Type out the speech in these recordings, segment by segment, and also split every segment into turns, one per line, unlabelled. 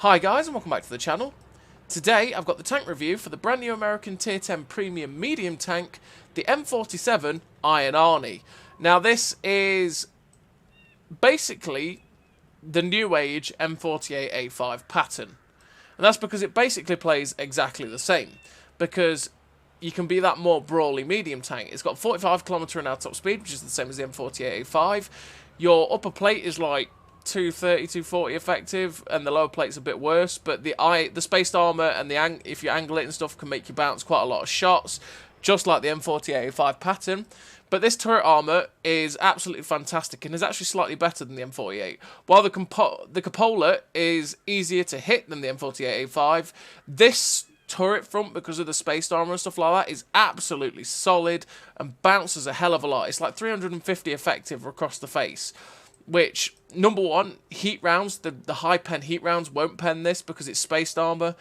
Hi guys and welcome back to the channel. Today I've got the tank review for the brand new American Tier 10 Premium Medium tank, the M47 Iron Arnie. Now this is basically the new age M48A5 pattern. And that's because it basically plays exactly the same. Because you can be that more brawly medium tank. It's got 45 km/h top speed, which is the same as the M48A5. Your upper plate is like 230, 240 effective, and the lower plate's a bit worse. But the spaced armor and if you angle it and stuff, can make you bounce quite a lot of shots, just like the M48A5 pattern. But this turret armor is absolutely fantastic and is actually slightly better than the M48. While the cupola is easier to hit than the M48A5, this turret front, because of the spaced armor and stuff like that, is absolutely solid and bounces a hell of a lot. It's like 350 effective across the face, which, number one, heat rounds, the high pen heat rounds won't pen this because it's spaced armor.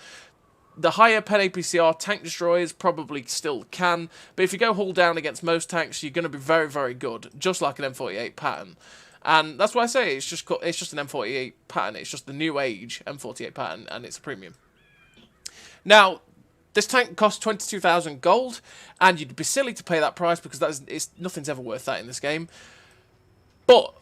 The higher pen APCR tank destroyers probably still can, but if you go hull down against most tanks, you're going to be very, very good, just like an M48 pattern. And that's why I say it's just an M48 pattern. It's just the new age M48 pattern, and it's a premium. Now, this tank costs 22,000 gold, and you'd be silly to pay that price because nothing's ever worth that in this game. But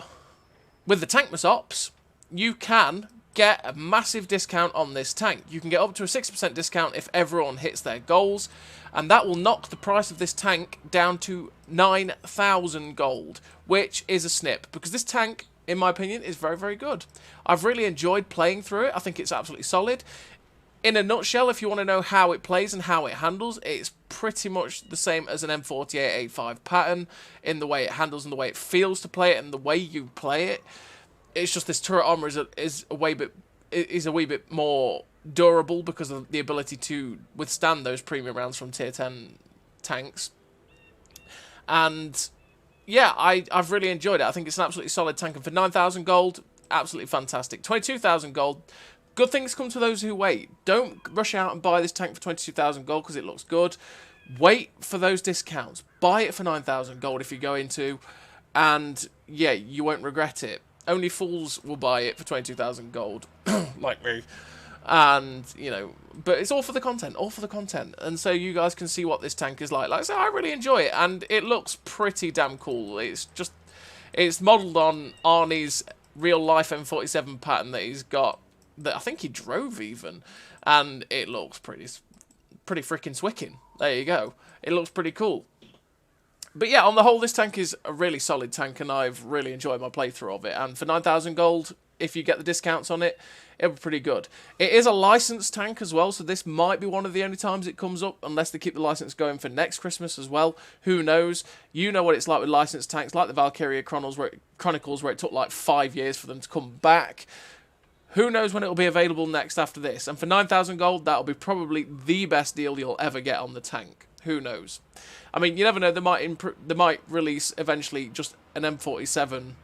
with the Tankmas Ops, you can get a massive discount on this tank. You can get up to a 6% discount if everyone hits their goals, and that will knock the price of this tank down to 9,000 gold, which is a snip, because this tank, in my opinion, is very, very good. I've really enjoyed playing through it. I think it's absolutely solid. In a nutshell, if you want to know how it plays and how it handles, it's pretty much the same as an M48A5 pattern in the way it handles and the way it feels to play it and the way you play it. It's just this turret armor is a wee bit more durable because of the ability to withstand those premium rounds from Tier 10 tanks. And yeah, I've really enjoyed it. I think it's an absolutely solid tank, and for 9,000 gold, absolutely fantastic. 22,000 gold. Good things come to those who wait. Don't rush out and buy this tank for 22,000 gold because it looks good. Wait for those discounts. Buy it for 9,000 gold if you go into, and yeah, you won't regret it. Only fools will buy it for 22,000 gold, like me. And, you know, but it's all for the content, And so you guys can see what this tank is like. Like I said, I really enjoy it, and it looks pretty damn cool. It's modelled on Arnie's real-life M47 pattern that he's got, that I think he drove even, and it looks pretty freaking swicking. There you go. It looks pretty cool. But yeah, on the whole, this tank is a really solid tank, and I've really enjoyed my playthrough of it. And for 9,000 gold, if you get the discounts on it, it'll be pretty good. It is a licensed tank as well, so this might be one of the only times it comes up, unless they keep the license going for next Christmas as well. Who knows? You know what it's like with licensed tanks, like the Valkyria Chronicles, where it took like 5 years for them to come back. Who knows when it'll be available next after this? And for 9,000 gold, that'll be probably the best deal you'll ever get on the tank. Who knows? I mean, you never know. They might release eventually just an M47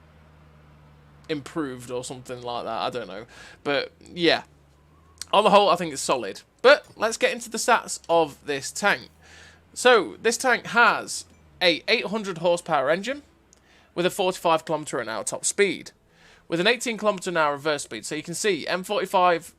improved or something like that. I don't know. But yeah, on the whole, I think it's solid. But let's get into the stats of this tank. So this tank has a 800 horsepower engine with a 45 km/h top speed, with an 18 km/h reverse speed. So you can see M45?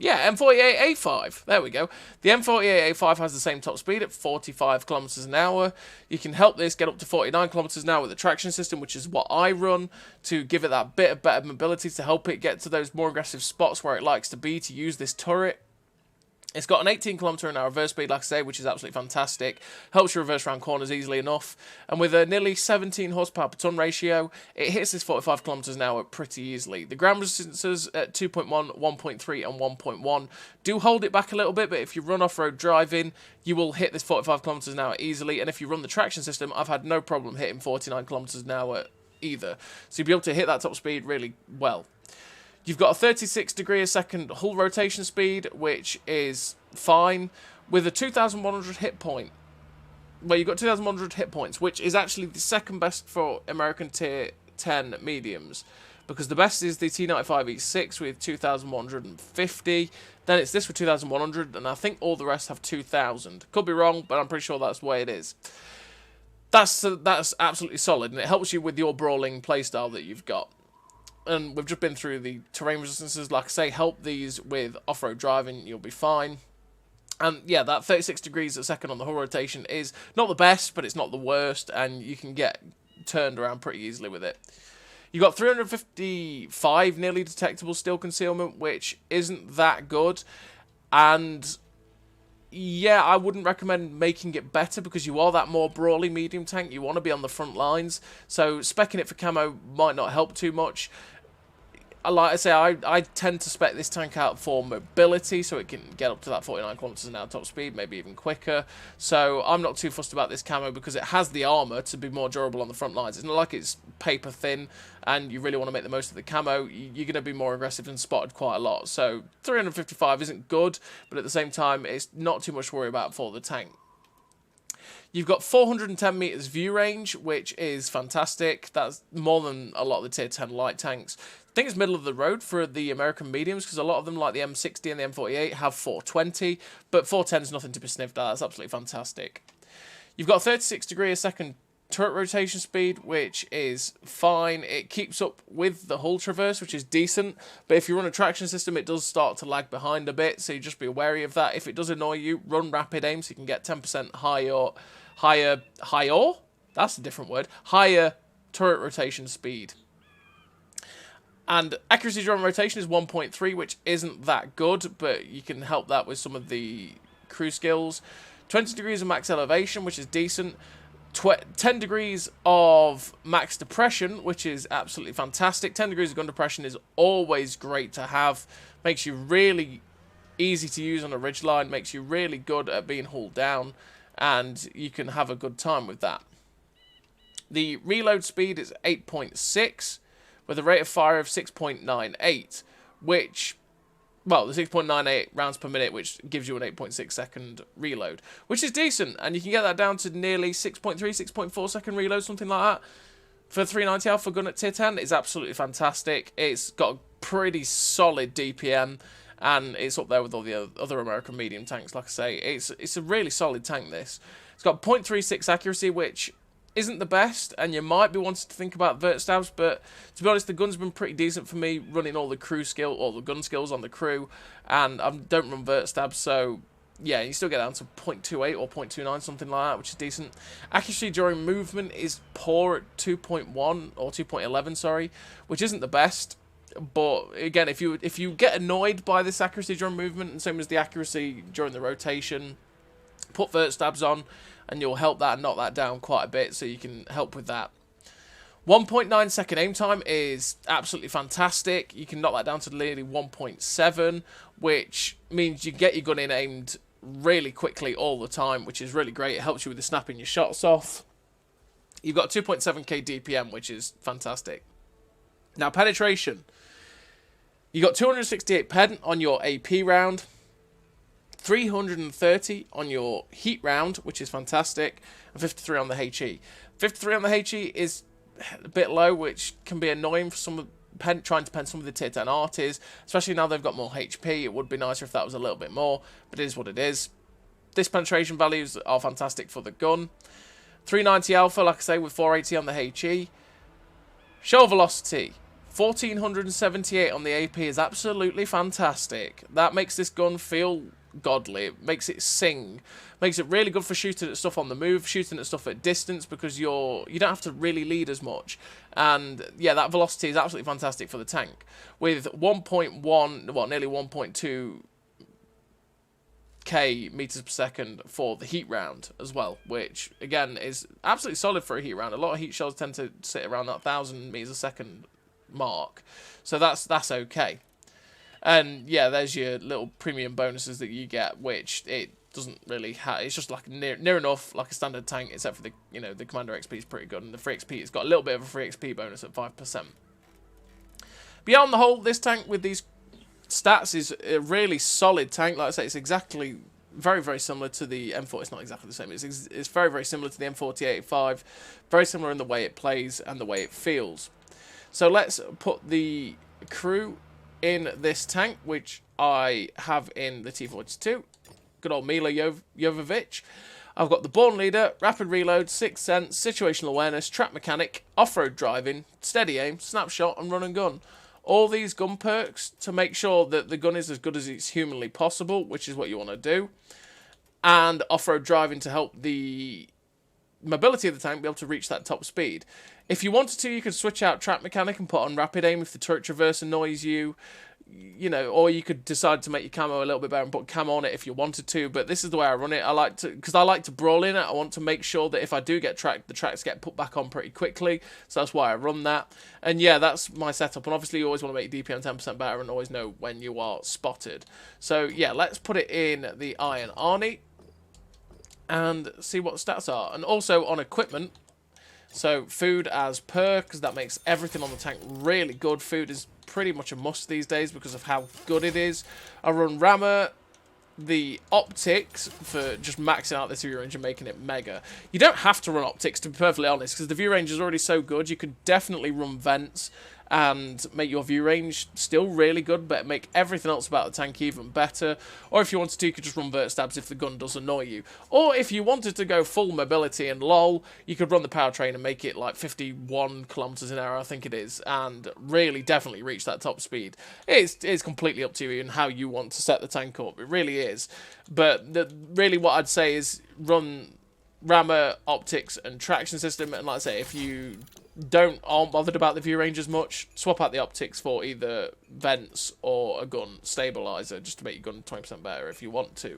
Yeah, M48A5. There we go. The M48A5 has the same top speed at 45 km/h. You can help this get up to 49 km/h with the traction system, which is what I run, to give it that bit of better mobility, to help it get to those more aggressive spots where it likes to be, to use this turret. It's got an 18 km/h reverse speed, like I say, which is absolutely fantastic. Helps you reverse around corners easily enough. And with a nearly 17 horsepower per ton ratio, it hits this 45 km/h pretty easily. The ground resistances at 2.1, 1.3 and 1.1 do hold it back a little bit, but if you run off-road driving, you will hit this 45 km/h easily. And if you run the traction system, I've had no problem hitting 49 km/h either. So you'll be able to hit that top speed really well. You've got a 36 degree a second hull rotation speed, which is fine, with a 2,100 hit point. Well, you've got 2,100 hit points, which is actually the second best for American Tier 10 mediums, because the best is the T95E6 with 2,150. Then it's this with 2,100, and I think all the rest have 2,000. Could be wrong, but I'm pretty sure that's the way it is. That's absolutely solid, and it helps you with your brawling playstyle that you've got. and we've just been through the terrain resistances. Like I say, help these with off-road driving, you'll be fine. And yeah, that 36 degrees a second on the hull rotation is not the best, but it's not the worst, and you can get turned around pretty easily with it. You've got 355 nearly detectable steel concealment, which isn't that good. And yeah, I wouldn't recommend making it better because you are that more brawly medium tank. You want to be on the front lines. So specking it for camo might not help too much. Like I say, I tend to spec this tank out for mobility, so it can get up to that 49 kilometers an hour top speed, maybe even quicker. So I'm not too fussed about this camo because it has the armor to be more durable on the front lines. It's not like it's paper thin, and you really want to make the most of the camo. You're going to be more aggressive and spotted quite a lot. So 355 isn't good, but at the same time, it's not too much to worry about for the tank. You've got 410 meters view range, which is fantastic. That's more than a lot of the tier 10 light tanks. I think it's middle of the road for the American mediums because a lot of them, like the M60 and the M48, have 420, but 410 is nothing to be sniffed at. That's absolutely fantastic. You've got 36 degree a second turret rotation speed, which is fine. It keeps up with the hull traverse, which is decent, but if you run a traction system, it does start to lag behind a bit, so you just be wary of that. If it does annoy you, run rapid aim so you can get 10% higher, that's a different word, higher turret rotation speed. And accuracy during rotation is 1.3, which isn't that good, but you can help that with some of the crew skills. 20 degrees of max elevation, which is decent. 10 degrees of max depression, which is absolutely fantastic. 10 degrees of gun depression is always great to have. Makes you really easy to use on a ridgeline. Makes you really good at being hauled down. And you can have a good time with that. The reload speed is 8.6. With a rate of fire of 6.98, which, well, the 6.98 rounds per minute, which gives you an 8.6 second reload, which is decent, and you can get that down to nearly 6.3, 6.4 second reload, something like that. For 390 Alpha gun at tier 10, it's absolutely fantastic. It's got a pretty solid DPM, and it's up there with all the other American medium tanks, like I say. It's a really solid tank, this. It's got 0.36 accuracy, which isn't the best, and you might be wanting to think about vert stabs, but to be honest, the gun's been pretty decent for me running all the crew skill, all the gun skills on the crew, and I don't run vert stabs, so yeah, you still get down to 0.28 or 0.29, something like that, which is decent. Accuracy during movement is poor at 2.1 or 2.11, sorry, which isn't the best. But again, if you get annoyed by this accuracy during movement, and same as the accuracy during the rotation, put vert stabs on, and you'll help that and knock that down quite a bit, so you can help with that. 1.9 second aim time is absolutely fantastic. You can knock that down to nearly 1.7, which means you get your gun in aimed really quickly all the time, which is really great. It helps you with the snapping your shots off. You've got 2.7k DPM, which is fantastic. Now, penetration. You got 268 pen on your AP round, 330 on your heat round, which is fantastic, and 53 on the HE. 53 on the HE is a bit low, which can be annoying for some trying to pen some of the tier 10 arties, especially now they've got more HP. It would be nicer if that was a little bit more, but it is what it is. This penetration values are fantastic for the gun. 390 Alpha, like I say, with 480 on the HE. Shell velocity. 1478 on the AP is absolutely fantastic. That makes this gun feel godly. It makes it sing. Makes it really good for shooting at stuff on the move, shooting at stuff at distance, because you don't have to really lead as much. And yeah, that velocity is absolutely fantastic for the tank. With 1.1, well, nearly 1.2k meters per second for the heat round as well, which again is absolutely solid for a heat round. A lot of heat shells tend to sit around that 1,000 meters a second mark, so that's okay. And yeah, there's your little premium bonuses that you get, which it doesn't really have. It's just like near enough like a standard tank, except for the the Commander XP is pretty good, and the free XP, it's got a little bit of a free XP bonus at 5%. But yeah, on the whole, this tank with these stats is a really solid tank. Like I say, it's exactly very, very similar to the M40. It's not exactly the same. It's very, very similar to the M4085. Very similar in the way it plays and the way it feels. So let's put the crew in this tank, which I have in the T-42. Good old Mila Jovovich. I've got the Born Leader, Rapid Reload, Sixth Sense, Situational Awareness, Track Mechanic, Off-Road Driving, Steady Aim, Snapshot, and Run and Gun. All these gun perks to make sure that the gun is as good as it's humanly possible, which is what you want to do. And Off-Road Driving to help the mobility of the tank be able to reach that top speed. If you wanted to, you could switch out Track Mechanic and put on Rapid Aim if the turret traverse annoys you. You know, or you could decide to make your camo a little bit better and put camo on it if you wanted to, but this is the way I run it. Because I like to brawl in it. I want to make sure that if I do get tracked, the tracks get put back on pretty quickly, so that's why I run that. And yeah, that's my setup, and obviously you always want to make your DPM 10% better and always know when you are spotted. So yeah, let's put it in the Iron Arnie and see what the stats are. And also on equipment, so food as per, because that makes everything on the tank really good. Food is pretty much a must these days because of how good it is. I run Rammer, the optics for just maxing out this view range and making it mega. You don't have to run optics, to be perfectly honest, because the view range is already so good. You could definitely run vents and make your view range still really good, but make everything else about the tank even better. Or if you wanted to, you could just run vert stabs if the gun does annoy you. Or if you wanted to go full mobility and lol, you could run the powertrain and make it like 51 kilometers an hour, I think it is, and really definitely reach that top speed. It's completely up to you and how you want to set the tank up. It really is. But really what I'd say is run Rammer, optics, and traction system. And like I say, if you aren't bothered about the view range as much, swap out the optics for either vents or a gun stabilizer just to make your gun 20% better if you want to.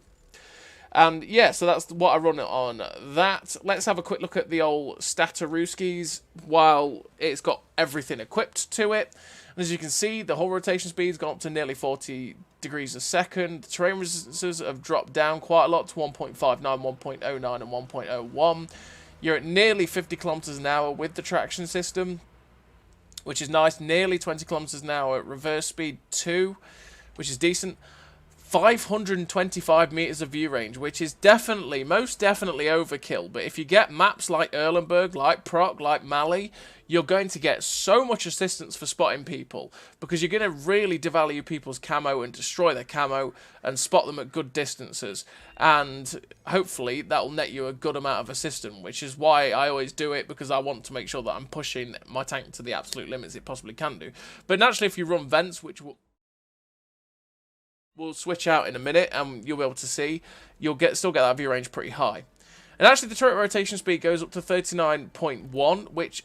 And yeah, so that's what I run it on that. Let's have a quick look at the old Statarooskis while it's got everything equipped to it. And as you can see, the whole rotation speed's gone up to nearly 40 degrees a second. The terrain resistances have dropped down quite a lot to 1.59, 1.09 and 1.01. You're at nearly 50 kilometers an hour with the traction system, which is nice. Nearly 20 kilometers an hour at reverse speed 2, which is decent. 525 meters of view range, which is most definitely overkill. But if you get maps like Erlenberg, like Proc, like Mali, you're going to get so much assistance for spotting people, because you're going to really devalue people's camo and destroy their camo and spot them at good distances. And hopefully that will net you a good amount of assistance, which is why I always do it, because I want to make sure that I'm pushing my tank to the absolute limits it possibly can do. But naturally, if you run vents, which we'll switch out in a minute and you'll be able to see, you'll still get that view range pretty high. And actually the turret rotation speed goes up to 39.1, which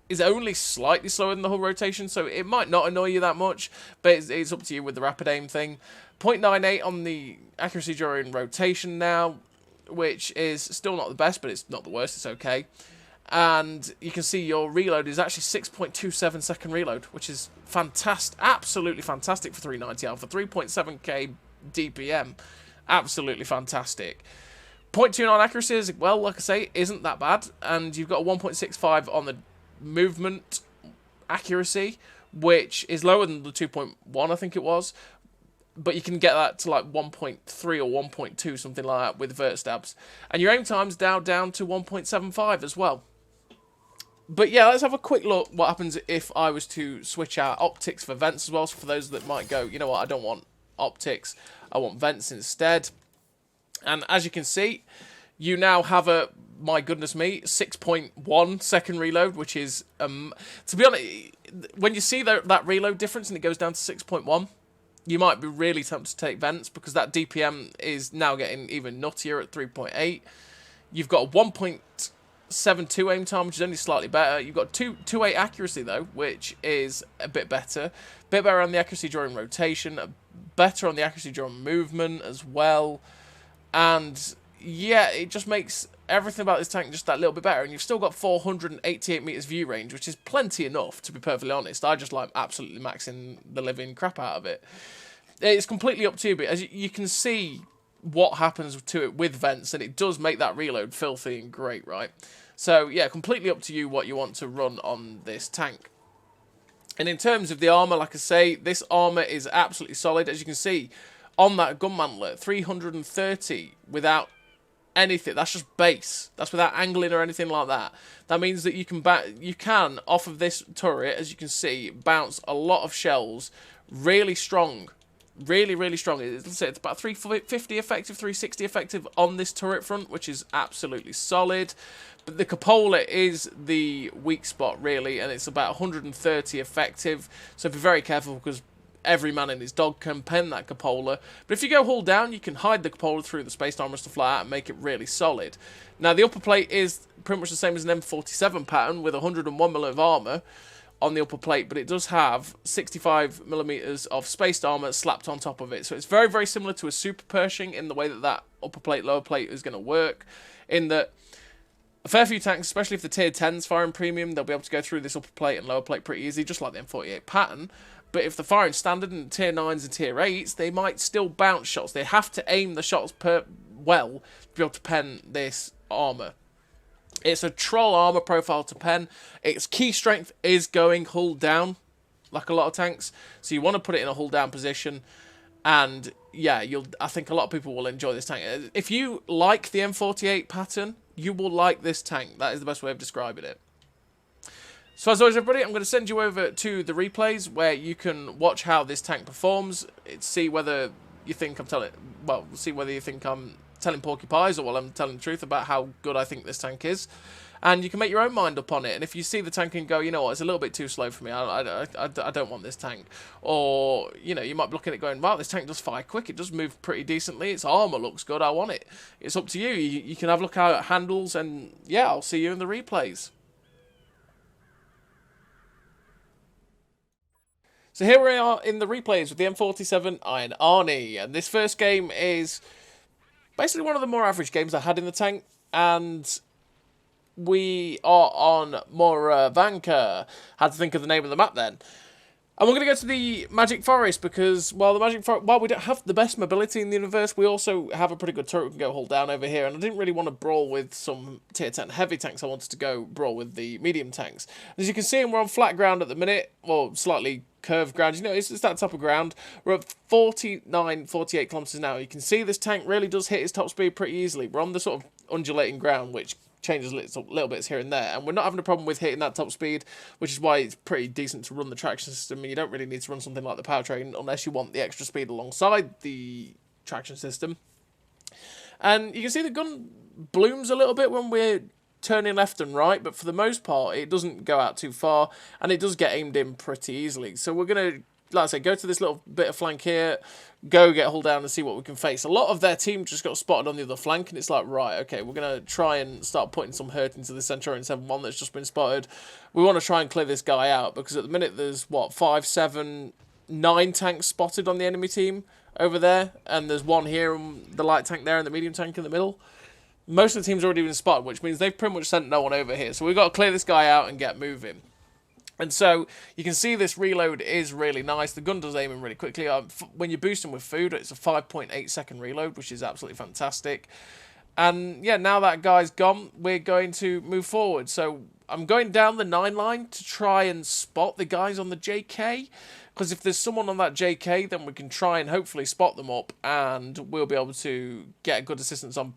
is only slightly slower than the hull rotation, so it might not annoy you that much, but it's up to you with the rapid aim thing. 0.98 on the accuracy during rotation now, which is still not the best, but it's not the worst, it's okay. And you can see your reload is actually 6.27 second reload, which is fantastic, absolutely fantastic for 390 alpha, 3.7k DPM, absolutely fantastic. 0.29 accuracy is, well, like I say, isn't that bad, and you've got a 1.65 on the movement accuracy, which is lower than the 2.1, I think it was, but you can get that to like 1.3 or 1.2, something like that, with vert stabs. And your aim time's down to 1.75 as well. But yeah, let's have a quick look what happens if I was to switch out optics for vents as well. So for those that might go, you know what, I don't want optics, I want vents instead. And as you can see, you now have a, my goodness me, 6.1 second reload, which is, to be honest, when you see that reload difference and it goes down to 6.1, you might be really tempted to take vents, because that DPM is now getting even nuttier at 3.8. You've got a 1.72 aim time, which is only slightly better. You've got 2.8 accuracy, though, which is a bit better. A bit better on the accuracy during rotation, better on the accuracy during movement as well. And yeah, it just makes everything about this tank just that little bit better. And you've still got 488 meters view range, which is plenty enough, to be perfectly honest. I just like absolutely maxing the living crap out of it. It's completely up to you, but as you can see what happens to it with vents, and it does make that reload filthy and great, right? So yeah, completely up to you what you want to run on this tank. And in terms of the armor, like I say, this armor is absolutely solid. As you can see on that gun mantlet, 330 without anything. That's just base. That's without angling or anything like that. That means that you can off of this turret, as you can see, bounce a lot of shells really strong Really, really strong. It's about 350 effective, 360 effective on this turret front, which is absolutely solid. But the cupola is the weak spot, really, and it's about 130 effective. So be very careful, because every man and his dog can pen that cupola. But if you go hull down, you can hide the cupola through the space armor stuff like that and make it really solid. Now, the upper plate is pretty much the same as an M47 pattern with 101mm of armor on the upper plate, but it does have 65mm of spaced armor slapped on top of it. So it's very, very similar to a Super Pershing in the way that that upper plate, lower plate is going to work, in that a fair few tanks, especially if the tier 10s firing premium, they'll be able to go through this upper plate and lower plate pretty easy, just like the M48 pattern. But if they're firing standard and tier 9s and tier 8s, they might still bounce shots. They have to aim the shots well to be able to pen this armor. It's a troll armor profile to pen. Its key strength is going hull down, like a lot of tanks. So you want to put it in a hull down position. And yeah, I think a lot of people will enjoy this tank. If you like the M48 pattern, you will like this tank. That is the best way of describing it. So as always, everybody, I'm going to send you over to the replays where you can watch how this tank performs. See whether you think I'm telling... Well, see whether you think I'm telling porky pies, or I'm telling the truth about how good I think this tank is. And you can make your own mind up on it. And if you see the tank and go, you know what, it's a little bit too slow for me, I don't want this tank. Or, you know, you might be looking at it going, wow, this tank does fire quick, it does move pretty decently, its armor looks good, I want it. It's up to you. You can have a look how it handles, and yeah, I'll see you in the replays. So here we are in the replays with the M47 Iron Arnie. And this first game is basically one of the more average games I had in the tank, and we are on Moravanka. Had to think of the name of the map then. And we're going to go to the Magic Forest, because while we don't have the best mobility in the universe, we also have a pretty good turret we can go hold down over here, and I didn't really want to brawl with some tier 10 heavy tanks. I wanted to go brawl with the medium tanks. As you can see, we're on flat ground at the minute, or slightly curved ground. You know, it's that type of ground. We're at 49, 48 kilometers an hour. You can see this tank really does hit its top speed pretty easily. We're on the sort of undulating ground, which changes little bits here and there, and we're not having a problem with hitting that top speed, which is why it's pretty decent to run the traction system. And you don't really need to run something like the powertrain unless you want the extra speed alongside the traction system. And you can see the gun blooms a little bit when we're turning left and right, but for the most part it doesn't go out too far, and it does get aimed in pretty easily. So we're going to, like I say, go to this little bit of flank here, go get hull down and see what we can face. A lot of their team just got spotted on the other flank, and it's like, right, okay, we're going to try and start putting some hurt into the Centurion 7-1 that's just been spotted. We want to try and clear this guy out, because at the minute there's, what, 5, 7, 9 tanks spotted on the enemy team over there, and there's one here, and the light tank there, and the medium tank in the middle. Most of the team's already been spotted, which means they've pretty much sent no one over here. So we've got to clear this guy out and get moving. And so you can see this reload is really nice. The gun does aim in really quickly. When you boost him with food, it's a 5.8 second reload, which is absolutely fantastic. And yeah, now that guy's gone, we're going to move forward. So I'm going down the 9 line to try and spot the guys on the JK. Because if there's someone on that JK, then we can try and hopefully spot them up, and we'll be able to get good assistance on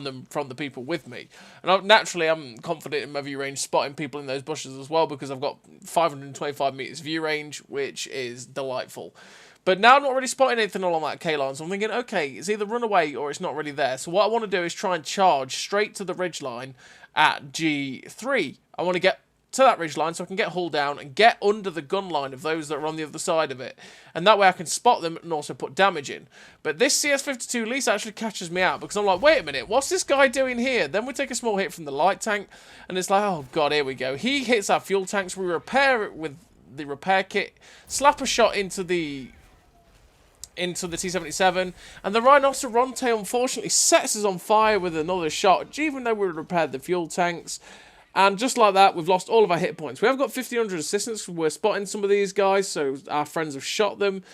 them from the people with me. And naturally, I'm confident in my view range spotting people in those bushes as well, because I've got 525 meters view range, which is delightful. But now I'm not really spotting anything along that K-line, so I'm thinking, okay, it's either run away or it's not really there. So what I want to do is try and charge straight to the ridgeline at G3. I want to get to that ridgeline so I can get hull down and get under the gun line of those that are on the other side of it. And that way I can spot them and also put damage in. But this CS-52 lease actually catches me out, because I'm like, wait a minute, what's this guy doing here? Then we take a small hit from the light tank, and it's like, oh god, here we go. He hits our fuel tanks, we repair it with the repair kit, slap a shot into the T-77, and the Rhinoceronte unfortunately sets us on fire with another shot, even though we repaired the fuel tanks. And just like that, we've lost all of our hit points. We have got 1,500 assistance. We're spotting some of these guys, so our friends have shot them.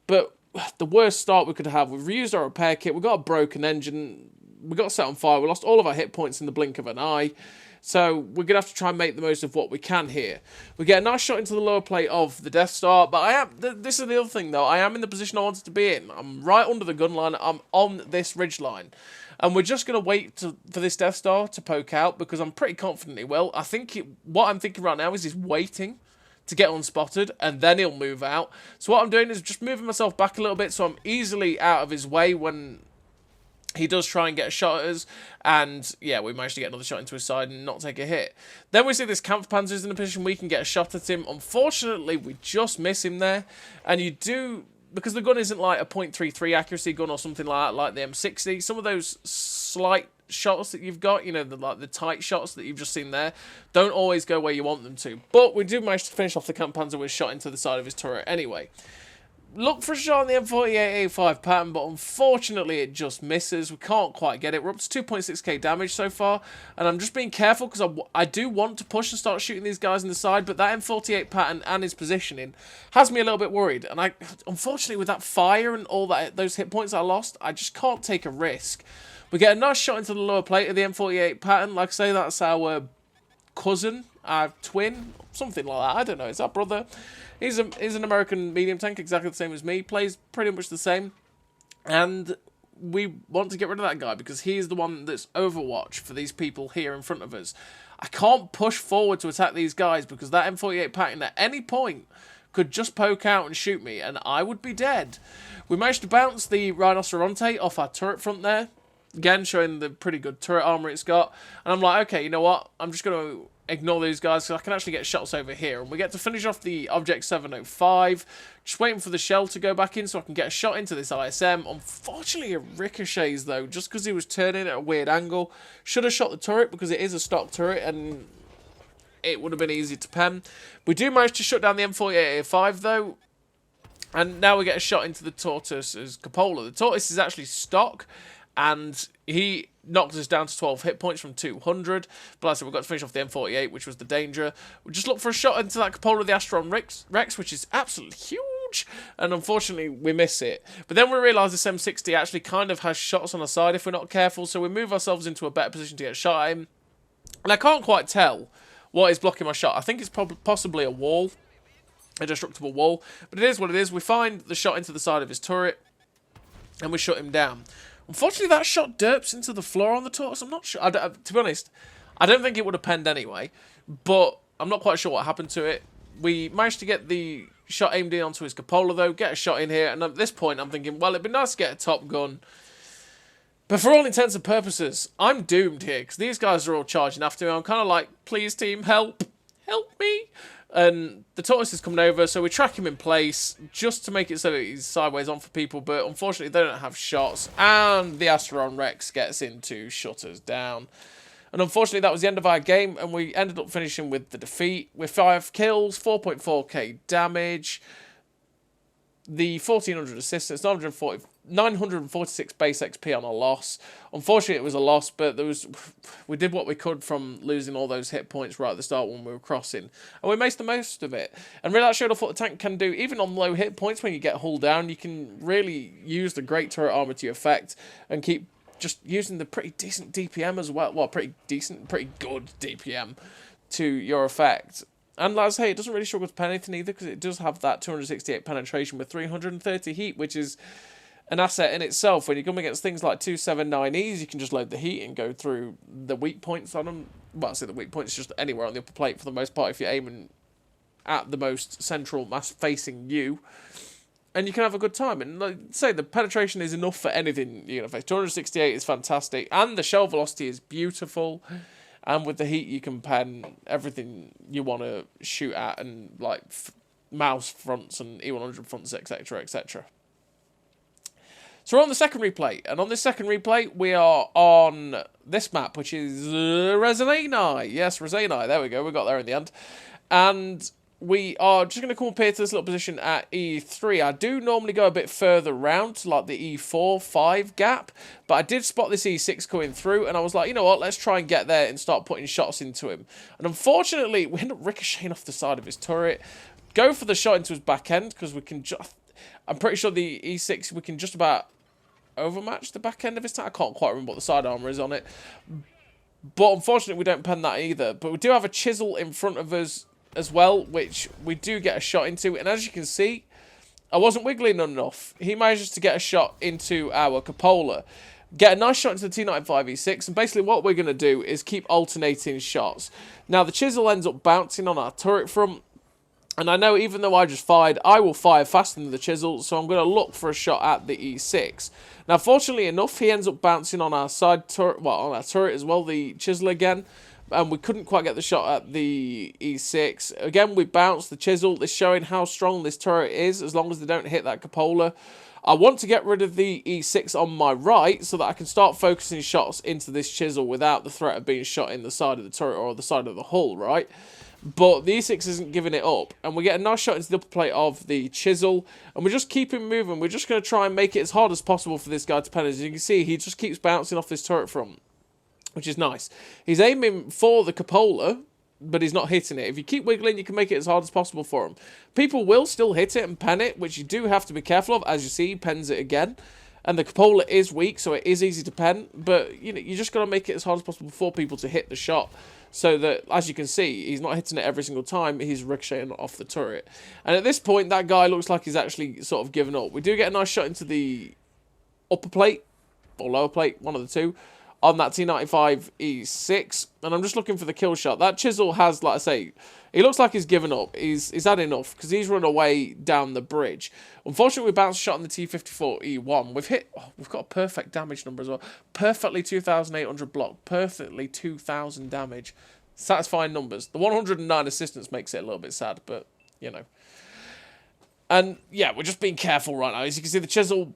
But the worst start we could have, we've reused our repair kit, we've got a broken engine, we got set on fire, we lost all of our hit points in the blink of an eye. So we're going to have to try and make the most of what we can here. We get a nice shot into the lower plate of the Death Star, but this is the other thing though, I am in the position I wanted to be in. I'm right under the gun line, I'm on this ridge line. And we're just going to wait for this Death Star to poke out, because I'm pretty confident it will. What I'm thinking right now is he's waiting to get unspotted, and then he'll move out. So what I'm doing is just moving myself back a little bit so I'm easily out of his way when he does try and get a shot at us, and yeah, we managed to get another shot into his side and not take a hit. Then we see this Kampfpanzer in a position we can get a shot at him. Unfortunately, we just miss him there, and you do, because the gun isn't like a .33 accuracy gun or something like that, like the M60, some of those slight shots that you've got, you know, the tight shots that you've just seen there, don't always go where you want them to. But we do manage to finish off the Kampfpanzer with a shot into the side of his turret anyway. Look for a shot on the M48A5 pattern, but unfortunately it just misses. We can't quite get it. We're up to 2.6k damage so far, and I'm just being careful because I do want to push and start shooting these guys in the side, but that M48 pattern and his positioning has me a little bit worried. And unfortunately, with that fire and all that, those hit points I lost, I just can't take a risk. We get a nice shot into the lower plate of the M48 pattern. Like I say, that's our cousin, our twin, something like that. I don't know. It's our brother. He's an American medium tank, exactly the same as me. Plays pretty much the same. And we want to get rid of that guy because he is the one that's Overwatch for these people here in front of us. I can't push forward to attack these guys because that M48 pattern at any point could just poke out and shoot me, and I would be dead. We managed to bounce the Rhinoceronte off our turret front there. Again, showing the pretty good turret armor it's got. And I'm like, okay, you know what? I'm just going to ignore these guys because I can actually get shots over here. And we get to finish off the Object 705. Just waiting for the shell to go back in so I can get a shot into this ISM. Unfortunately, it ricochets, though, just because he was turning at a weird angle. Should have shot the turret because it is a stock turret and it would have been easy to pen. We do manage to shut down the M48A5, though. And now we get a shot into the Tortoise's cupola. The Tortoise is actually stock, and he knocked us down to 12 hit points from 200. But like I said, we've got to finish off the M48, which was the danger. We just look for a shot into that cupola of the Astron Rex, which is absolutely huge. And unfortunately, we miss it. But then we realise this M60 actually kind of has shots on the side if we're not careful. So we move ourselves into a better position to get a shot at him. And I can't quite tell what is blocking my shot. I think it's possibly a wall. A destructible wall. But it is what it is. We find the shot into the side of his turret. And we shut him down. Unfortunately, that shot derps into the floor on the Tortoise. I'm not sure. To be honest, I don't think it would have penned anyway. But I'm not quite sure what happened to it. We managed to get the shot aimed in onto his cupola, though. Get a shot in here. And at this point, I'm thinking, well, it'd be nice to get a top gun. But for all intents and purposes, I'm doomed here. Because these guys are all charging after me. I'm kind of like, please, team, help. Help me. And the Tortoise is coming over, so we track him in place just to make it so that he's sideways on for people, but unfortunately they don't have shots, and the Astron Rex gets in to shut us down. And unfortunately that was the end of our game, and we ended up finishing with the defeat, with 5 kills, 4.4k damage, the 1400 assistance, 946 base XP on a loss. Unfortunately, it was a loss, but we did what we could from losing all those hit points right at the start when we were crossing, and we made the most of it. And really, that showed off what the tank can do, even on low hit points. When you get hulled down, you can really use the great turret armor to your effect, and keep just using the pretty decent DPM as well. Well, pretty good DPM to your effect. And like I say, it doesn't really struggle to pen anything either, because it does have that 268 penetration with 330 heat, which is an asset in itself. When you come against things like 279Es, you can just load the heat and go through the weak points on them. Well, I say the weak points just anywhere on the upper plate for the most part if you're aiming at the most central mass facing you. And you can have a good time. And like I say, the penetration is enough for anything you're going to face. 268 is fantastic. And the shell velocity is beautiful. And with the heat, you can pen everything you want to shoot at, and like mouse fronts and E100 fronts, etc., etc. So we're on the secondary plate, and on this secondary plate, we are on this map, which is Rezanai. Yes, Rezanai. There we go. We got there in the end. And we are just going to come up here to this little position at E3. I do normally go a bit further round to like the E4-5 gap, but I did spot this E6 coming through, and I was like, you know what, let's try and get there and start putting shots into him. And unfortunately, we end up ricocheting off the side of his turret. Go for the shot into his back end, because we can just... I'm pretty sure the E6, we can just about overmatch the back end of his tank. I can't quite remember what the side armor is on it. But unfortunately, we don't pen that either. But we do have a chisel in front of us as well, which we do get a shot into. And as you can see, I wasn't wiggling enough. He manages to get a shot into our cupola. Get a nice shot into the T95E6. And basically what we're going to do is keep alternating shots. Now, the chisel ends up bouncing on our turret front. And I know even though I just fired, I will fire faster than the chisel, so I'm going to look for a shot at the E6. Now, fortunately enough, he ends up bouncing on our side turret, well, on our turret as well, the chisel again. And we couldn't quite get the shot at the E6. Again, we bounced the chisel. This showing how strong this turret is, as long as they don't hit that cupola. I want to get rid of the E6 on my right so that I can start focusing shots into this chisel without the threat of being shot in the side of the turret or the side of the hull, right? But the E6 isn't giving it up. And we get a nice shot into the upper plate of the chisel. And we just keep him moving. We're just going to try and make it as hard as possible for this guy to pen. As you can see, he just keeps bouncing off this turret front, which is nice. He's aiming for the cupola, but he's not hitting it. If you keep wiggling, you can make it as hard as possible for him. People will still hit it and pen it, which you do have to be careful of. As you see, he pens it again. And the cupola is weak, so it is easy to pen. But, you know, you just got to make it as hard as possible for people to hit the shot. So that, as you can see, he's not hitting it every single time. He's ricocheting off the turret. And at this point, that guy looks like he's actually sort of given up. We do get a nice shot into the upper plate, or lower plate, one of the two, on that T95 E6. And I'm just looking for the kill shot. That chisel has, like I say, he looks like he's given up. He's had enough, because he's run away down the bridge. Unfortunately, we bounced a shot on the T54 E1. We've got a perfect damage number as well. Perfectly 2,800 block. Perfectly 2,000 damage. Satisfying numbers. The 109 assistance makes it a little bit sad, but, you know. And, yeah, we're just being careful right now. As you can see, the chisel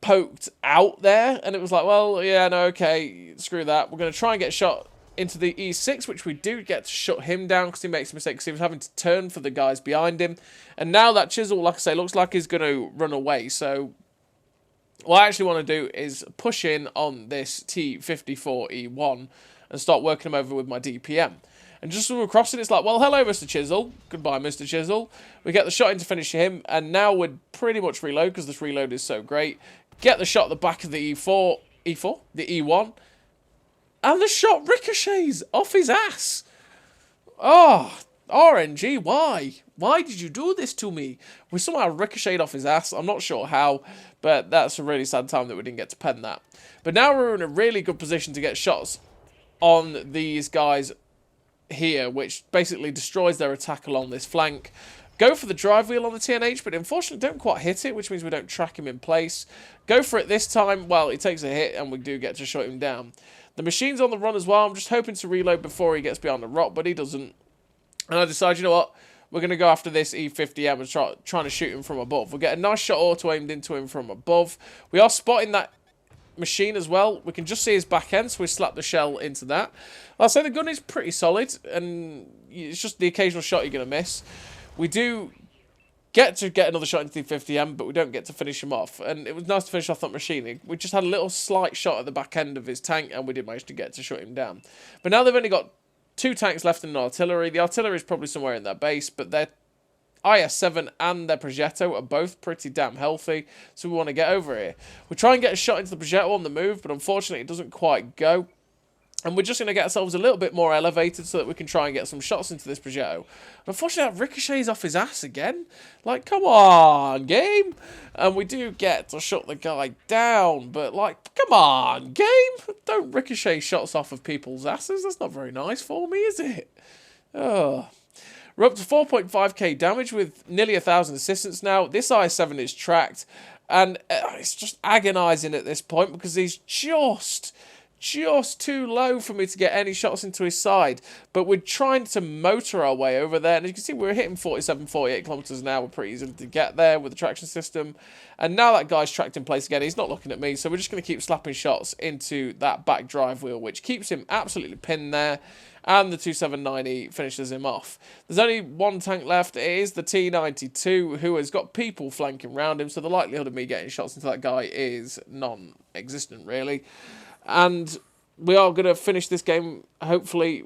poked out there, and it was like, well, yeah, no, okay, screw that. We're going to try and get a shot into the E6, which we do get to shut him down because he makes a mistake, because he was having to turn for the guys behind him. And now that chisel, like I say, looks like he's going to run away. So what I actually want to do is push in on this T54 E1 and start working him over with my DPM. And just as we're crossing, it's like, well, hello, Mr. Chisel. Goodbye, Mr. Chisel. We get the shot in to finish him, and now we're pretty much reload, because this reload is so great. Get the shot at the back of the E4, the E1, and the shot ricochets off his ass. Oh, RNG, why? Why did you do this to me? We somehow ricocheted off his ass. I'm not sure how, but that's a really sad time that we didn't get to pen that. But now we're in a really good position to get shots on these guys here, which basically destroys their attack along this flank. Go for the drive wheel on the TNH, but unfortunately don't quite hit it, which means we don't track him in place. Go for it this time. Well, he takes a hit, and we do get to shut him down. The machine's on the run as well. I'm just hoping to reload before he gets behind the rock, but he doesn't. And I decide, you know what? We're going to go after this E50M and trying to shoot him from above. We'll get a nice shot auto-aimed into him from above. We are spotting that machine as well. We can just see his back end, so we slap the shell into that. I'll say the gun is pretty solid, and it's just the occasional shot you're going to miss. We do get another shot into the 50M, but we don't get to finish him off. And it was nice to finish off that machine. We just had a little slight shot at the back end of his tank, and we did manage to get to shut him down. But now they've only got 2 tanks left in artillery. The artillery is probably somewhere in their base, but their IS-7 and their Progetto are both pretty damn healthy, so we want to get over here. We try and get a shot into the Progetto on the move, but unfortunately it doesn't quite go. And we're just going to get ourselves a little bit more elevated so that we can try and get some shots into this Progetto. And unfortunately, that ricochets off his ass again. Like, come on, game. And we do get to shut the guy down. But, like, come on, game. Don't ricochet shots off of people's asses. That's not very nice for me, is it? Oh. We're up to 4.5k damage with nearly 1,000 assistance now. This IS-7 is tracked. And it's just agonising at this point because he's just too low for me to get any shots into his side. But we're trying to motor our way over there. And as you can see, we're hitting 47, 48 kilometers an hour. Pretty easy to get there with the traction system. And now that guy's tracked in place again. He's not looking at me. So we're just going to keep slapping shots into that back drive wheel, which keeps him absolutely pinned there. And the 279E finishes him off. There's only one tank left. It is the T92, who has got people flanking around him. So the likelihood of me getting shots into that guy is non-existent, really. And we are going to finish this game, hopefully,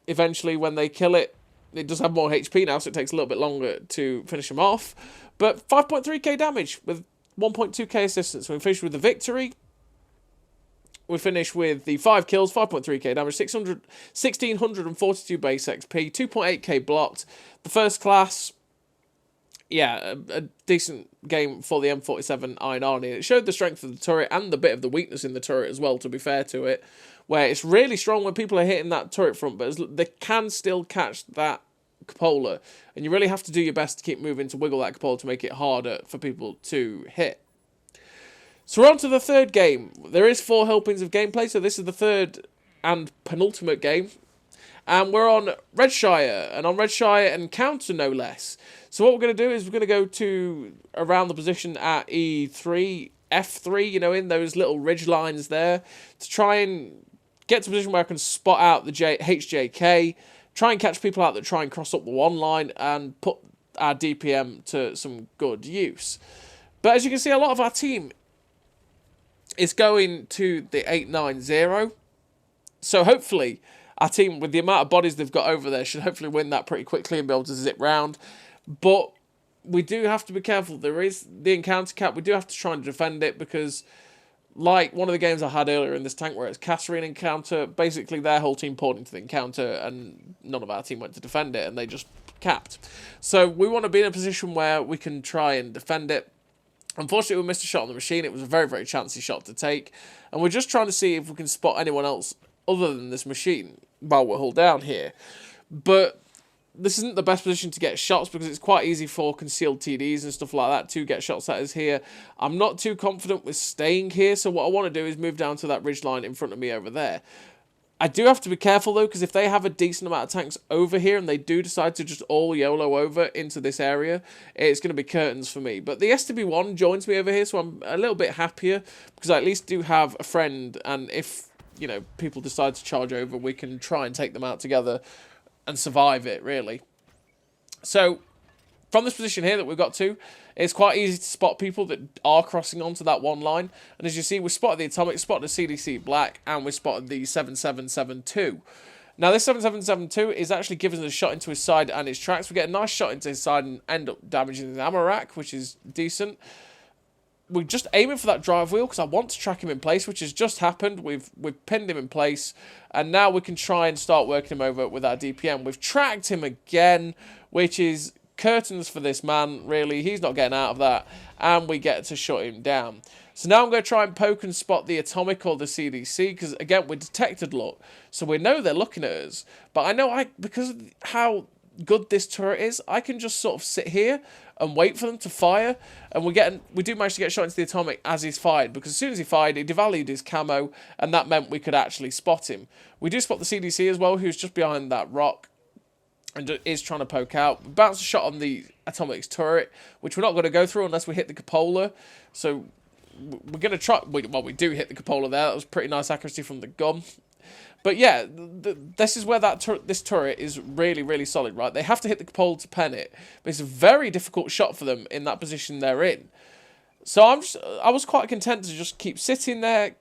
eventually, when they kill it. It does have more HP now, so it takes a little bit longer to finish him off. But 5.3k damage with 1.2k assistance. We finish with the victory. We finish with the 5 kills, 5.3k damage, 1,642 base XP, 2.8k blocked. The first class, yeah, a decent game for the M47 Iron Arnie. It showed the strength of the turret and the bit of the weakness in the turret as well, to be fair to it, where it's really strong when people are hitting that turret front, but they can still catch that cupola, and you really have to do your best to keep moving to wiggle that cupola to make it harder for people to hit. So we're on to the third game. There is 4 helpings of gameplay, so this is the third and penultimate game. And we're on Redshire, and on Redshire Encounter no less. So what we're going to do is we're going to go to around the position at E3, F3, you know, in those little ridge lines there, to try and get to a position where I can spot out the HJK, try and catch people out that try and cross up the 1 line, and put our DPM to some good use. But as you can see, a lot of our team is going to the 890. So hopefully our team, with the amount of bodies they've got over there, should hopefully win that pretty quickly and be able to zip round. But we do have to be careful. There is the encounter cap. We do have to try and defend it because, like one of the games I had earlier in this tank where it's Kasserine encounter, basically their whole team poured into the encounter and none of our team went to defend it and they just capped. So we want to be in a position where we can try and defend it. Unfortunately, we missed a shot on the machine. It was a very, very chancy shot to take. And we're just trying to see if we can spot anyone else other than this machine while we're hull down here. But this isn't the best position to get shots because it's quite easy for concealed TDs and stuff like that to get shots at us here. I'm not too confident with staying here, so what I want to do is move down to that ridge line in front of me over there. I do have to be careful though, because if they have a decent amount of tanks over here and they do decide to just all YOLO over into this area, it's going to be curtains for me. But the STB1 joins me over here, so I'm a little bit happier because I at least do have a friend, and if, you know, people decide to charge over, we can try and take them out together and survive it, really. So from this position here that we've got to, it's quite easy to spot people that are crossing onto that 1 line. And as you see, we spotted the Atomic, spotted the CDC Black, and we spotted the 7772. Now, this 7772 is actually giving us a shot into his side and his tracks. We get a nice shot into his side and end up damaging his ammo rack, which is decent. We're just aiming for that drive wheel because I want to track him in place, which has just happened. We've pinned him in place, and now we can try and start working him over with our DPM. We've tracked him again, which is curtains for this man, really. He's not getting out of that, and we get to shut him down. So now I'm going to try and poke and spot the Atomic or the CDC, because again, we're detected look, so we know they're looking at us. But I know because of how good this turret is, I can just sort of sit here and wait for them to fire, and we do manage to get shot into the Atomic as he's fired, because as soon as he fired, he devalued his camo, and that meant we could actually spot him. We do spot the CDC as well, who's just behind that rock and is trying to poke out. We bounce a shot on the Atomic's turret, which we're not going to go through unless we hit the cupola. So we're going to try. Well, we do hit the cupola there. That was pretty nice accuracy from the gun. But yeah, this is where this turret is really, really solid, right? They have to hit the cupola to pen it, but it's a very difficult shot for them in that position they're in. So I was quite content to just keep sitting there,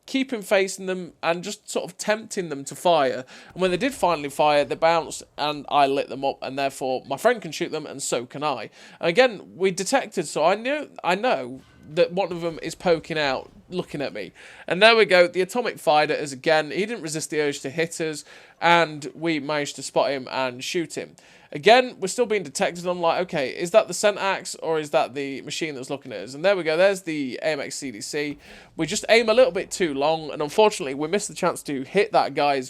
keep him facing them, and just sort of tempting them to fire. And when they did finally fire, they bounced, and I lit them up, and therefore my friend can shoot them, and so can I. And again, we detected, so I know that one of them is poking out, looking at me. And there we go, the Atomic fired at us again. He didn't resist the urge to hit us, and we managed to spot him and shoot him. Again, we're still being detected. I'm like, okay, is that the Centax or is that the machine that's looking at us? And there we go, there's the AMX CDC. We just aim a little bit too long, and unfortunately, we missed the chance to hit that guy.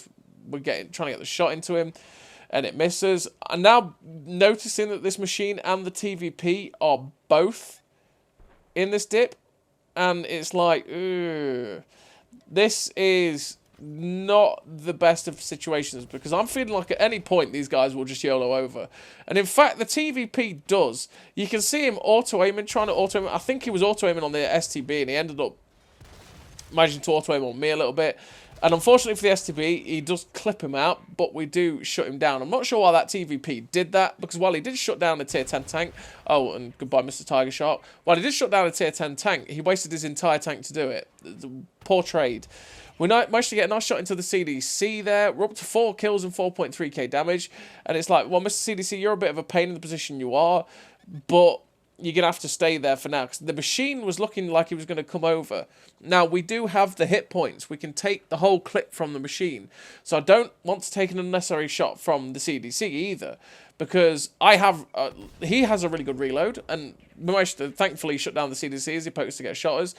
We're trying to get the shot into him, and it misses. I'm now noticing that this machine and the TVP are both in this dip, and it's like, ugh. This is not the best of situations, because I'm feeling like at any point these guys will just YOLO over. And in fact, the TVP does. You can see him auto-aiming, trying to auto-aim. I think he was auto-aiming on the STB, and he ended up managing to auto-aim on me a little bit. And unfortunately for the STB, he does clip him out, but we do shut him down. I'm not sure why that TVP did that, because while he did shut down a tier 10 tank, oh, and goodbye, Mr. Tiger Shark. While he did shut down a tier 10 tank, he wasted his entire tank to do it. Poor trade. We managed to get a nice shot into the CDC there. We're up to 4 kills and 4.3k damage. And it's like, well, Mr. CDC, you're a bit of a pain in the position you are, but you're going to have to stay there for now, because the machine was looking like he was going to come over. Now, we do have the hit points. We can take the whole clip from the machine. So I don't want to take an unnecessary shot from the CDC either, because he has a really good reload, and we managed to thankfully shut down the CDC as he pokes to get shot us.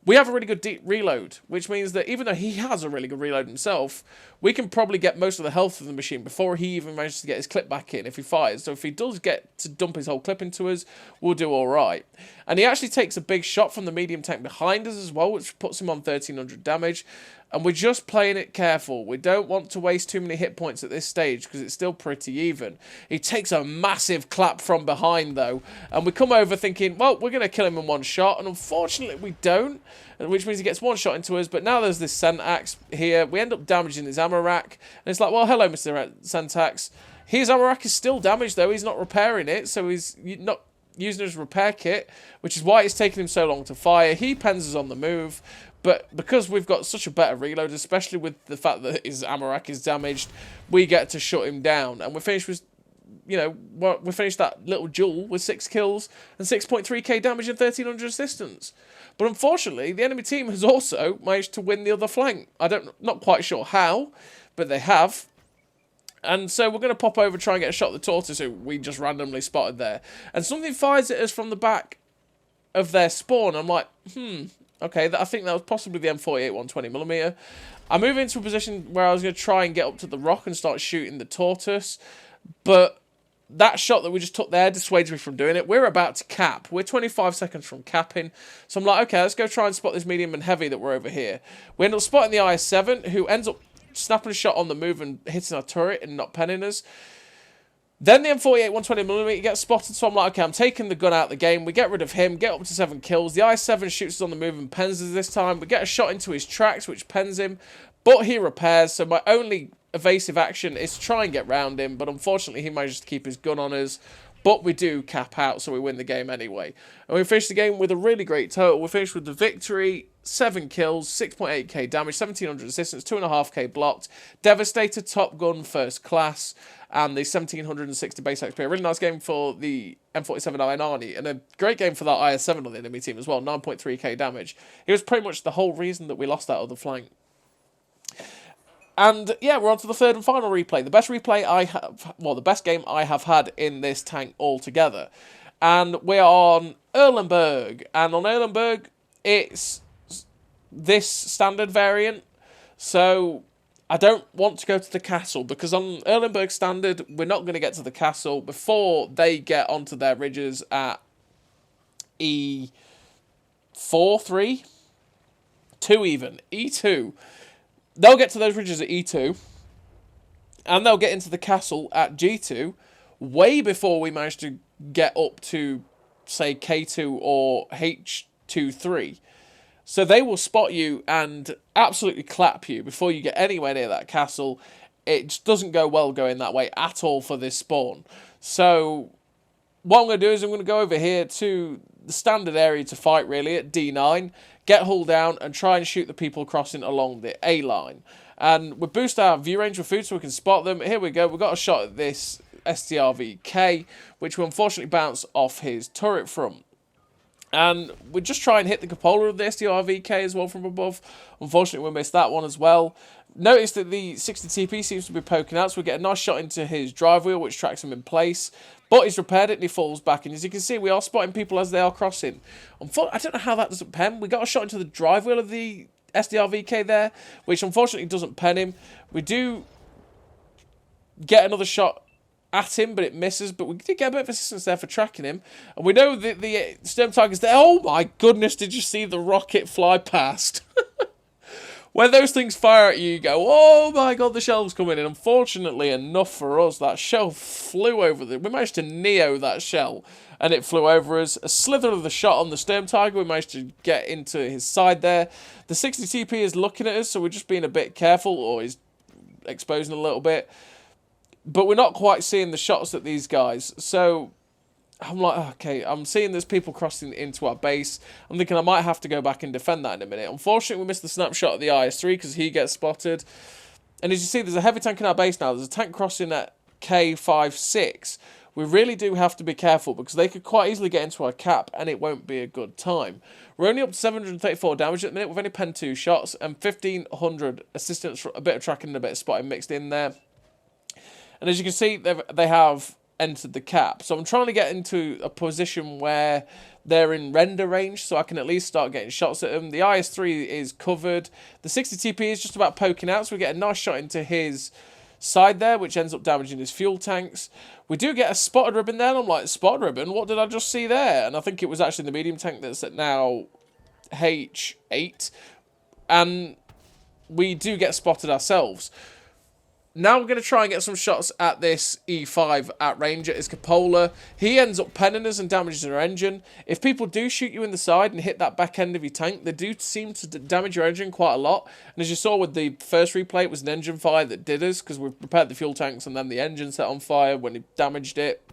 we have a really good deep reload, which means that even though he has a really good reload himself, we can probably get most of the health of the machine before he even manages to get his clip back in if he fires. So if he does get to dump his whole clip into us, we'll do all right. And he actually takes a big shot from the medium tank behind us as well, which puts him on 1300 damage. And we're just playing it careful. We don't want to waste too many hit points at this stage because it's still pretty even. He takes a massive clap from behind, though. And we come over thinking, well, we're going to kill him in one shot. And unfortunately, we don't, which means he gets one shot into us. But now there's this Syntax here. We end up damaging his ammo rack. And it's like, well, hello, Mr. Syntax. His ammo rack is still damaged, though. He's not repairing it, so he's not using his repair kit, which is why it's taken him so long to fire. He pens us on the move. But because we've got such a better reload, especially with the fact that his ammo rack is damaged, we get to shut him down. And we're finished with, you know, we finished that little duel with 6 kills and 6.3k damage and 1300 assistance. But unfortunately, the enemy team has also managed to win the other flank. Not quite sure how, but they have. And so we're going to pop over and try and get a shot at the tortoise who we just randomly spotted there. And something fires at us from the back of their spawn. I'm like, okay, I think that was possibly the M48 120mm. I move into a position where I was going to try and get up to the rock and start shooting the tortoise. But that shot that we just took there dissuades me from doing it. We're about to cap. We're 25 seconds from capping. So I'm like, okay, let's go try and spot this medium and heavy that we're over here. We end up spotting the IS-7, who ends up snapping a shot on the move and hitting our turret and not penning us. Then the M48 120mm gets spotted, so I'm like, okay, I'm taking the gun out of the game. We get rid of him, get up to 7 kills. The I-7 shoots us on the move and pens us this time. We get a shot into his tracks, which pens him, but he repairs. So my only evasive action is to try and get round him, but unfortunately he manages to keep his gun on us. But we do cap out, so we win the game anyway. And we finish the game with a really great total. We finished with the victory, 7 kills, 6.8k damage, 1700 assistance, 2.5k blocked, Devastator, Top Gun, First Class, and the 1760 base XP. A really nice game for the M47 Arnie, and a great game for that IS-7 on the enemy team as well, 9.3k damage. He was pretty much the whole reason that we lost that other flank. And yeah, we're on to the third and final replay. The best replay I have, well, the best game I have had in this tank altogether. And we're on Erlenberg. And on Erlenberg, it's this standard variant. So I don't want to go to the castle, because on Erlenberg standard, we're not going to get to the castle before they get onto their ridges at E4, 3, 2 even, E2. They'll get to those ridges at E2, and they'll get into the castle at G2 way before we manage to get up to, say, K2 or H23. So they will spot you and absolutely clap you before you get anywhere near that castle. It just doesn't go well going that way at all for this spawn. So what I'm going to do is I'm going to go over here to the standard area to fight, really, at D9, get hull down, and try and shoot the people crossing along the A line. And we boost our view range with food so we can spot them. Here we go. We've got a shot at this STRVK, which will unfortunately bounce off his turret from. And we just try and hit the cupola of the STRVK as well from above. Unfortunately, we missed that one as well. Notice that the 60 TP seems to be poking out, so we get a nice shot into his drive wheel, which tracks him in place. But he's repaired it and he falls back. And as you can see, we are spotting people as they are crossing. I don't know how that doesn't pen. We got a shot into the drive wheel of the SDRVK there, which unfortunately doesn't pen him. We do get another shot at him, but it misses. But we did get a bit of assistance there for tracking him. And we know that the Sturm Tiger's there. Oh my goodness, did you see the rocket fly past? When those things fire at you, you go, oh my god, the shell's coming in. Unfortunately enough for us, that shell flew over we managed to Neo that shell, and it flew over us. A slither of the shot on the Sturm Tiger, we managed to get into his side there. The 60 TP is looking at us, so we're just being a bit careful, or he's exposing a little bit. But we're not quite seeing the shots at these guys, so I'm like, okay, I'm seeing there's people crossing into our base. I'm thinking I might have to go back and defend that in a minute. Unfortunately, we missed the snapshot of the IS-3 because he gets spotted. And as you see, there's a heavy tank in our base now. There's a tank crossing at K56. We really do have to be careful because they could quite easily get into our cap and it won't be a good time. We're only up to 734 damage at the minute. We've only penned 2 shots and 1,500 assistance, a bit of tracking and a bit of spotting mixed in there. And as you can see, they have entered the cap. So I'm trying to get into a position where they're in render range, so I can at least start getting shots at them. The IS-3 is covered. The 60 TP is just about poking out, so we get a nice shot into his side there, which ends up damaging his fuel tanks. We do get a spotted ribbon there, and I'm like, spotted ribbon? What did I just see there? And I think it was actually the medium tank that's at now H8. And we do get spotted ourselves. Now we're going to try and get some shots at this E5 at range at his cupola. He ends up penning us and damages our engine. If people do shoot you in the side and hit that back end of your tank, they do seem to damage your engine quite a lot. And as you saw with the first replay, it was an engine fire that did us, because we repaired the fuel tanks and then the engine set on fire when he damaged it.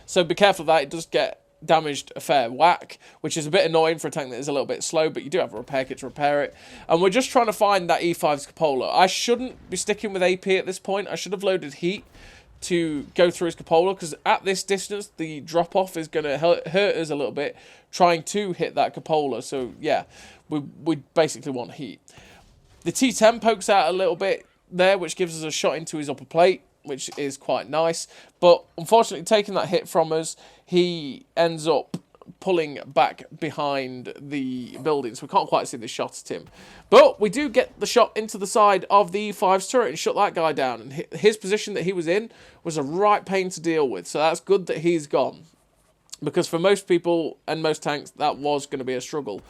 So be careful of that. It does get damaged a fair whack, which is a bit annoying for a tank that is a little bit slow, but you do have a repair kit to repair it. And we're just trying to find that E5's cupola. I shouldn't be sticking with AP at this point. I should have loaded heat to go through his cupola, because at this distance the drop off is going to hurt us a little bit trying to hit that cupola. So yeah, we basically want heat. The T10 pokes out a little bit there, which gives us a shot into his upper plate, which is quite nice. But unfortunately, taking that hit from us, he ends up pulling back behind the buildings. We can't quite see the shot at him. But we do get the shot into the side of the E5's turret and shut that guy down. And his position that he was in was a right pain to deal with. So that's good that he's gone, because for most people and most tanks, that was going to be a struggle.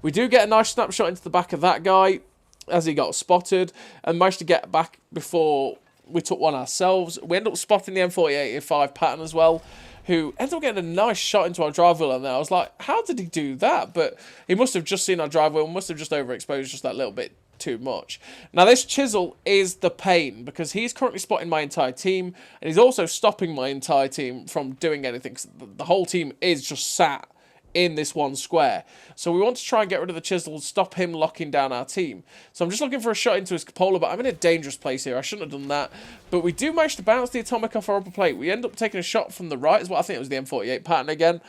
We do get a nice snapshot into the back of that guy as he got spotted, and managed to get back before we took one ourselves. We end up spotting the M48A5 pattern as well, who ends up getting a nice shot into our drive wheel. And then I was like, how did he do that? But he must have just seen our drive wheel, must have just overexposed just that little bit too much. Now this chisel is the pain, because he's currently spotting my entire team, and he's also stopping my entire team from doing anything. The whole team is just sat in this one square. So we want to try and get rid of the chisel, stop him locking down our team. So I'm just looking for a shot into his cupola, but I'm in a dangerous place here. I shouldn't have done that. But we do manage to bounce the atomic off our upper plate. We end up taking a shot from the right as well. I think it was the M48 pattern again.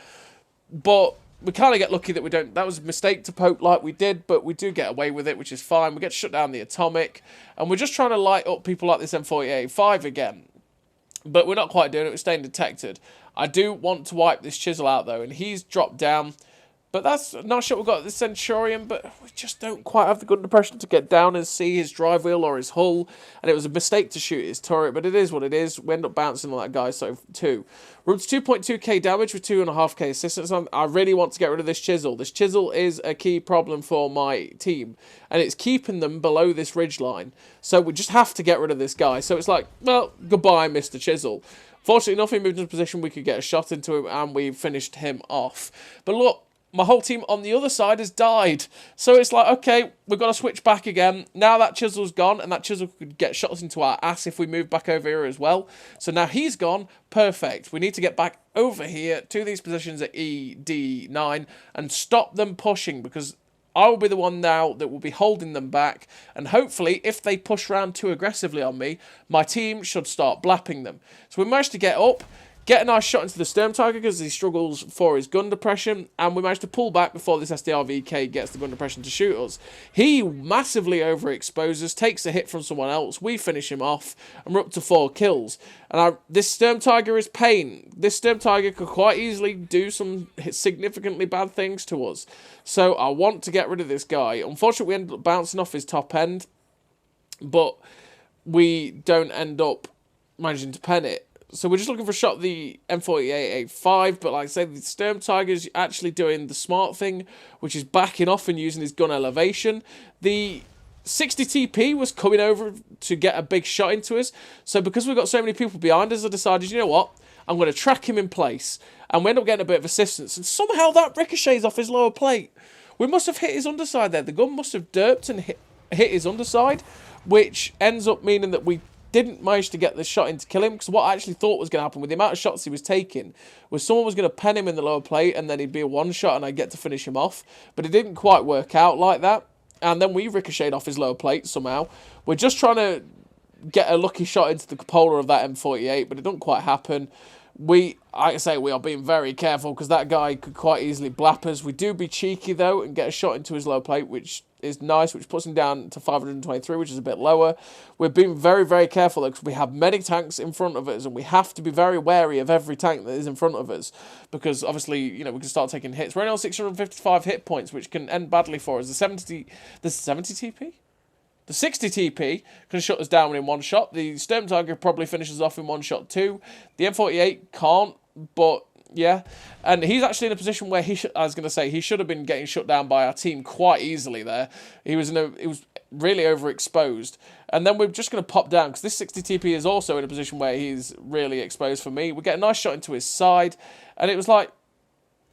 But we kind of get lucky that we don't. That was a mistake to poke like we did, but we do get away with it, which is fine. We get to shut down the atomic, and we're just trying to light up people like this M48A5 again. But we're not quite doing it. We're staying detected. I do want to wipe this chisel out, though, and he's dropped down. But that's a nice shot we've got at the Centurion, but we just don't quite have the good impression to get down and see his drive wheel or his hull. And it was a mistake to shoot his turret, but it is what it is. We end up bouncing on that guy, so too. We're up to 2.2k damage with 2.5k assistance. I really want to get rid of this chisel. This chisel is a key problem for my team, and it's keeping them below this ridge line. So we just have to get rid of this guy. So it's like, well, goodbye, Mr. Chisel. Fortunately enough, he moved into a position we could get a shot into him, and we finished him off. But look, my whole team on the other side has died. So it's like, okay, we've got to switch back again. Now that chisel's gone, and that chisel could get shots into our ass if we move back over here as well. So now he's gone. Perfect. We need to get back over here to these positions at ED9 and stop them pushing, because I will be the one now that will be holding them back. And hopefully, if they push around too aggressively on me, my team should start blapping them. So we managed to get up, get a nice shot into the Sturm Tiger because he struggles for his gun depression, and we managed to pull back before this SDR-VK gets the gun depression to shoot us. He massively overexposes, takes a hit from someone else, we finish him off, and we're up to 4 kills. And this Sturm Tiger is pain. This Sturm Tiger could quite easily do some significantly bad things to us. So I want to get rid of this guy. Unfortunately, we ended up bouncing off his top end, but we don't end up managing to pen it. So we're just looking for a shot at the M48A5, but like I said, the Sturm Tiger's actually doing the smart thing, which is backing off and using his gun elevation. The 60 TP was coming over to get a big shot into us, so because we've got so many people behind us, I decided, you know what, I'm going to track him in place, and we end up getting a bit of assistance, and somehow that ricochets off his lower plate. We must have hit his underside there. The gun must have derped and hit his underside, which ends up meaning that we didn't manage to get the shot in to kill him, because what I actually thought was going to happen with the amount of shots he was taking was someone was going to pen him in the lower plate and then he'd be a one shot and I'd get to finish him off. But it didn't quite work out like that, and then we ricocheted off his lower plate somehow. We're just trying to get a lucky shot into the cupola of that M48, but it didn't quite happen. like I say, we are being very careful because that guy could quite easily blap us. We do be cheeky, though, and get a shot into his low plate, which is nice, which puts him down to 523, which is a bit lower. We're being very, very careful, though, because we have many tanks in front of us, and we have to be very wary of every tank that is in front of us, because, obviously, you know, we can start taking hits. We're only on 655 hit points, which can end badly for us. The 70 TP? The 60 TP can shut us down in one shot. The Sturm Tiger probably finishes off in one shot too. The M48 can't, but yeah. And he's actually in a position where he should have been getting shut down by our team quite easily there. He was really overexposed. And then we're just going to pop down, because this 60 TP is also in a position where he's really exposed for me. We get a nice shot into his side, and it was like,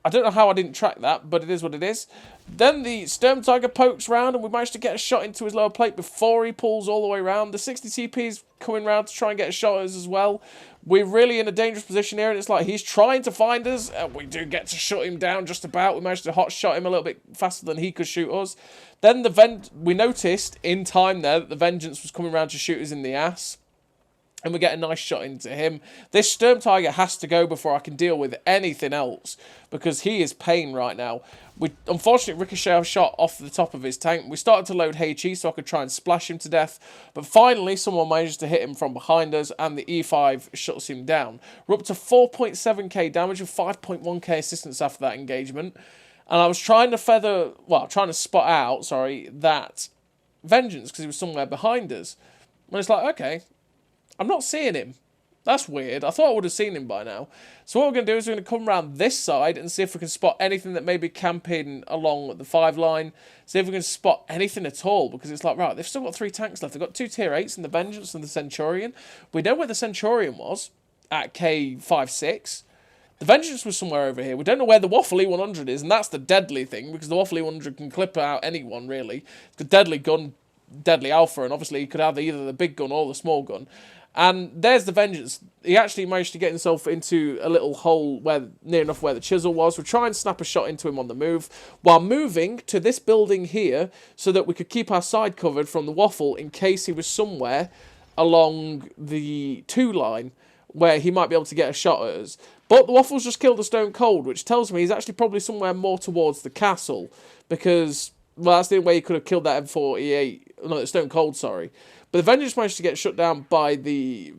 I don't know how I didn't track that, but it is what it is. Then the Sturm Tiger pokes round, and we managed to get a shot into his lower plate before he pulls all the way round. The 60 TP is coming round to try and get a shot at us as well. We're really in a dangerous position here, and it's like he's trying to find us. We do get to shut him down just about. We managed to hot shot him a little bit faster than he could shoot us. Then we noticed in time there that the Vengeance was coming round to shoot us in the ass. And we get a nice shot into him. This Sturm Tiger has to go before I can deal with anything else, because he is pain right now. We unfortunately ricochet a shot off the top of his tank. We started to load HE so I could try and splash him to death. But finally, someone managed to hit him from behind us, and the E5 shuts him down. We're up to 4.7k damage and 5.1k assistance after that engagement. And I was trying to spot out, that Vengeance, because he was somewhere behind us. And it's like, okay, I'm not seeing him. That's weird. I thought I would have seen him by now. So what we're going to do is we're going to come around this side and see if we can spot anything that may be camping along the 5 line. See if we can spot anything at all. Because it's like, right, they've still got 3 tanks left. They've got 2 tier 8s in the Vengeance and the Centurion. We know where the Centurion was at K56. The Vengeance was somewhere over here. We don't know where the Waffle E100 is. And that's the deadly thing, because the Waffle E100 can clip out anyone, really. It's a deadly gun, deadly alpha. And obviously he could have either the big gun or the small gun. And there's the Vengeance. He actually managed to get himself into a little hole near enough where the chisel was. We'll try and snap a shot into him on the move, while moving to this building here, so that we could keep our side covered from the Waffle in case he was somewhere along the 2 line where he might be able to get a shot at us. But the Waffle's just killed a Stone Cold, which tells me he's actually probably somewhere more towards the castle, because, well, that's the only way he could have killed that M48, no, Stone Cold, sorry. But the Vengeance managed to get shut down by the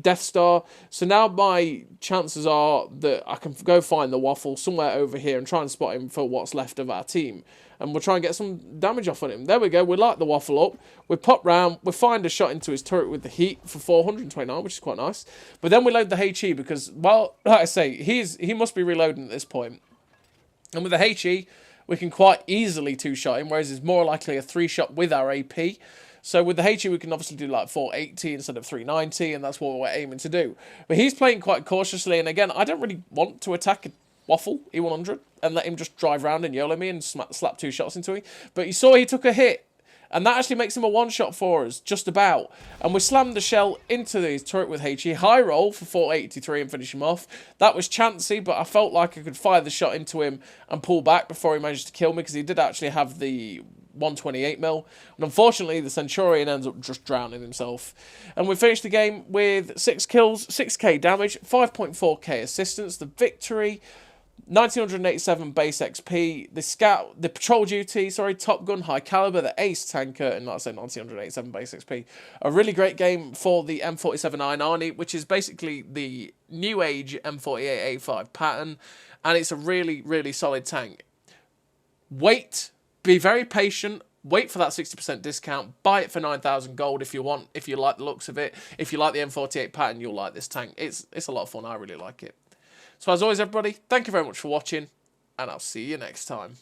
Death Star. So now my chances are that I can go find the Waffle somewhere over here and try and spot him for what's left of our team. And we'll try and get some damage off on him. There we go. We light the Waffle up. We pop round. We find a shot into his turret with the heat for 429, which is quite nice. But then we load the HE because, well, like I say, he must be reloading at this point. And with the HE, we can quite easily 2-shot him, whereas it's more likely a 3-shot with our AP. So with the HE, we can obviously do like 480 instead of 390, and that's what we're aiming to do. But he's playing quite cautiously, and again, I don't really want to attack a Waffle E100 and let him just drive around and YOLO me and slap 2 shots into me. But you saw he took a hit, and that actually makes him a 1-shot for us, just about. And we slammed the shell into his turret with HE, high roll for 483 and finish him off. That was chancy, but I felt like I could fire the shot into him and pull back before he managed to kill me, because he did actually have the 128mm, and unfortunately the Centurion ends up just drowning himself. And we finished the game with 6 kills, 6k damage, 5.4k assistance, the victory, 1987 base XP, the patrol duty, Top Gun, high caliber, the ace tanker, and like I said, 1987 base XP. A really great game for the M47 Arnie, which is basically the new age M48A5 pattern, and it's a really, really solid tank. Be very patient, wait for that 60% discount, buy it for 9,000 gold if you want, if you like the looks of it. If you like the M48 pattern, you'll like this tank. It's a lot of fun, I really like it. So as always, everybody, thank you very much for watching, and I'll see you next time.